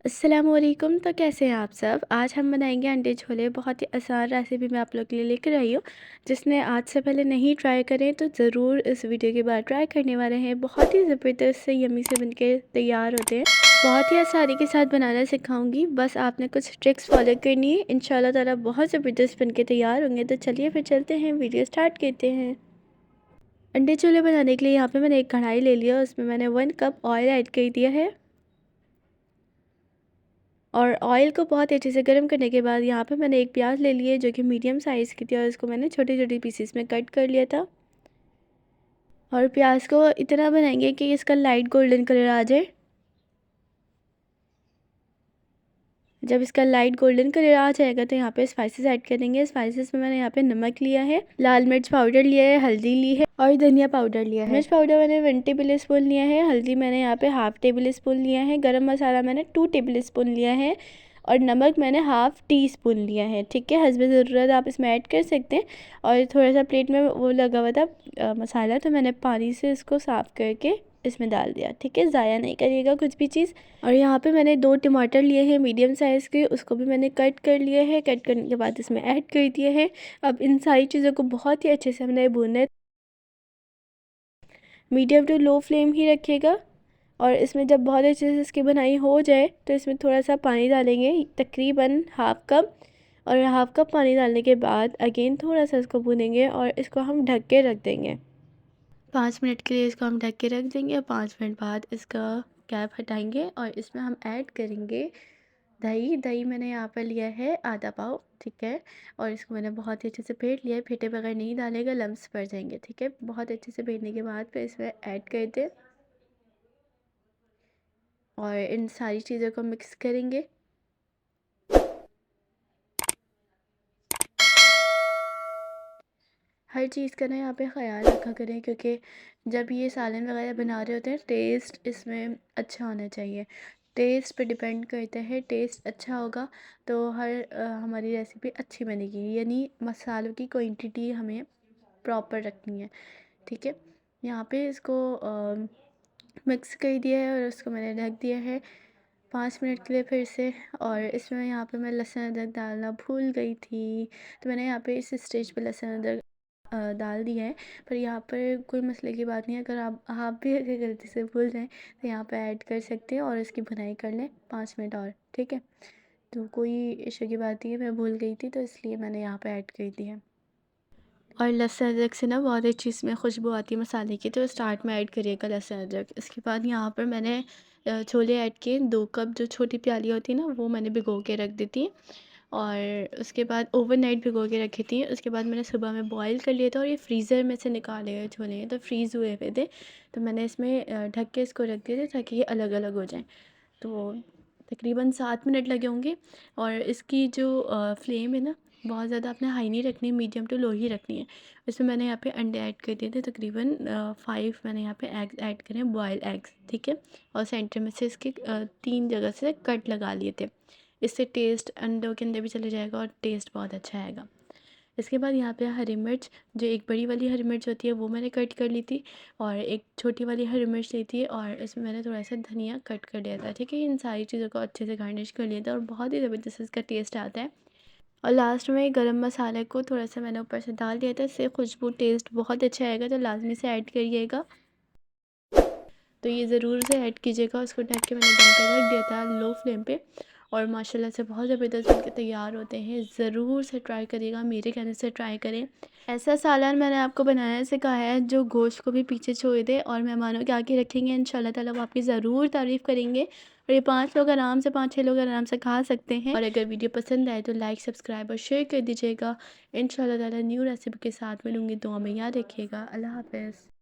अस्सलामुअलैकुम। तो कैसे हैं आप सब। आज हम बनाएंगे अंडे छोले। बहुत ही आसान रेसिपी मैं आप लोग के लिए लेकर आई हूँ। जिसने आज से पहले नहीं ट्राई करें तो ज़रूर इस वीडियो के बाद ट्राई करने वाले हैं। बहुत ही ज़बरदस्त से यमी से बनके तैयार होते हैं। बहुत ही आसानी के साथ बनाना सिखाऊंगी, बस आपने कुछ ट्रिक्स फॉलो करनी है। इंशाल्लाह ताला बहुत ज़बरदस्त बनके तैयार होंगे। तो चलिए फिर चलते हैं, वीडियो स्टार्ट करते हैं। अंडे छोले बनाने के लिए यहाँ पर मैंने एक कढ़ाई ले लिया, उसमें मैंने 1 कप ऑयल ऐड कर दिया है। और ऑयल को बहुत अच्छे से गर्म करने के बाद यहाँ पे मैंने एक प्याज ले लिया जो कि मीडियम साइज़ की थी, और इसको मैंने छोटे छोटे पीसेस में कट कर लिया था। और प्याज को इतना बनाएंगे कि इसका लाइट गोल्डन कलर आ जाए। जब इसका लाइट गोल्डन कलर आ जाएगा तो यहाँ पे स्पाइसेस ऐड करेंगे। स्पाइसेस में मैंने यहाँ पे नमक लिया है, लाल मिर्च पाउडर लिया है, हल्दी ली है और धनिया पाउडर लिया है। मिर्च पाउडर मैंने 1 टेबल स्पून लिया है, हल्दी मैंने यहाँ पे हाफ़ टेबल स्पून लिया है, गरम मसाला मैंने 2 टेबल स्पून लिया है और नमक मैंने हाफ़ टी स्पून लिया है। ठीक है, हस्ब ज़रूरत आप इसमें ऐड कर सकते हैं। और थोड़ा सा प्लेट में वो लगा हुआ था मसाला, तो मैंने पानी से इसको साफ़ करके इसमें डाल दिया। ठीक है, ज़ाया नहीं करिएगा कुछ भी चीज़। और यहाँ पे मैंने 2 टमाटर लिए हैं मीडियम साइज़ के, उसको भी मैंने कट कर लिए हैं। कट करने के बाद इसमें ऐड कर दिए हैं। अब इन सारी चीज़ों को बहुत ही अच्छे से हमने भूनना है। मीडियम टू लो फ्लेम ही रखिएगा। और इसमें जब बहुत अच्छे से इसकी बनाई हो जाए तो इसमें थोड़ा सा पानी डालेंगे, तकरीबन हाफ़ कप। और हाफ़ कप पानी डालने के बाद अगेन थोड़ा सा इसको भूनेंगे और इसको हम ढक के रख देंगे। 5 मिनट के लिए इसको हम ढक के रख देंगे। 5 मिनट बाद इसका कैप हटाएंगे और इसमें हम ऐड करेंगे दही। दही मैंने यहाँ पर लिया है आधा पाव। ठीक है, और इसको मैंने बहुत ही अच्छे से फेंट लिया है। फेंटे बगैर नहीं डालेगा, लम्स पड़ जाएंगे। ठीक है, बहुत अच्छे से फेंटने के बाद फिर इसमें ऐड कर दें और इन सारी चीज़ों को मिक्स करेंगे। हर चीज़ का ना यहाँ पे ख़याल रखा करें, क्योंकि जब ये सालन वगैरह बना रहे होते हैं टेस्ट इसमें अच्छा होना चाहिए। टेस्ट पे डिपेंड करता है, टेस्ट अच्छा होगा तो हमारी रेसिपी अच्छी बनेगी। यानी मसालों की क्वांटिटी हमें प्रॉपर रखनी है। ठीक है, यहाँ पे इसको मिक्स कर दिया है और उसको मैंने ढक दिया है 5 मिनट के लिए फिर से। और इसमें यहाँ पे मैं लहसुन अदरक डालना भूल गई थी, तो मैंने यहाँ पे इस स्टेज पे लहसुन अदरक डाल दिया है। पर यहाँ पर कोई मसले की बात नहीं है, अगर आप भी अगर गलती से भूल जाएं तो यहाँ पे ऐड कर सकते हैं और इसकी भुनाई कर लें 5 मिनट और। ठीक है, तो कोई इशू की बात नहीं है, मैं भूल गई थी तो इसलिए मैंने यहाँ पे ऐड कर दिया। और लहसुन अदरक से ना बहुत अच्छी इसमें खुशबू आती है मसाले की, तो स्टार्ट में ऐड करिएगा लहसुन अदरक। इसके बाद यहाँ पर मैंने छोले ऐड किए 2 कप। जो छोटी प्याली होती है ना वो मैंने भिगो के रख दी थी और उसके बाद ओवरनाइट भिगो के रखी थी। उसके बाद मैंने सुबह में बॉईल कर लिया था और ये फ्रीज़र में से निकाले हुए छोले हैं तो फ्रीज़ हुए हुए थे। तो मैंने इसमें ढक के इसको रख दिए थे ताकि ये अलग अलग हो जाएं। तो तकरीबन 7 मिनट लगे होंगे। और इसकी जो फ्लेम है ना, बहुत ज़्यादा आपने हाई नहीं रखनी है, मीडियम टू लो ही रखनी है। इसमें मैंने यहाँ पे अंडे ऐड कर दिए थे, तकरीबन 5 मैंने यहाँ पे एग्स ऐड करे हैं, बॉयल एग्स। ठीक है, और सेंटर में से इसके 3 जगह से कट लगा लिए थे। इससे टेस्ट अंडों के अंदर भी चले जाएगा और टेस्ट बहुत अच्छा आएगा। इसके बाद यहाँ पे हरी मिर्च, जो एक बड़ी वाली हरी मिर्च होती है वो मैंने कट कर ली थी और एक छोटी वाली हरी मिर्च ली थी और इसमें मैंने थोड़ा सा धनिया कट कर लिया था। ठीक है, इन सारी चीज़ों को अच्छे से गार्निश कर लिया था और बहुत ही ज़बरदस्त इसका टेस्ट आता है। और लास्ट में गरम मसाले को थोड़ा सा मैंने ऊपर से डाल दिया था, इससे खुशबू टेस्ट बहुत अच्छा आएगा, तो लाजमी से ऐड करिएगा। तो ये ज़रूर से ऐड कीजिएगा। उसको ढक के मैंने दम पे रख दिया था लो फ्लेम पे और माशाल्लाह से बहुत ज़बरदस्त बनके तैयार होते हैं। ज़रूर से ट्राई करिएगा, मेरे कहने से ट्राई करें। ऐसा सालन मैंने आपको बनाना सिखाया है जो गोश्त को भी पीछे छोड़ दे और मेहमानों के आगे रखेंगे इंशाल्लाह ताला वो आपकी ज़रूर तारीफ़ करेंगे। और ये 5 लोग आराम से 5-6 लोग आराम से खा सकते हैं। और अगर वीडियो पसंद आए तो लाइक सब्सक्राइब और शेयर कर दीजिएगा। इंशाल्लाह ताला न्यू रेसिपी के साथ मिलूँगी, दुआ में याद रखिएगा। अल्लाह हाफ़िज़।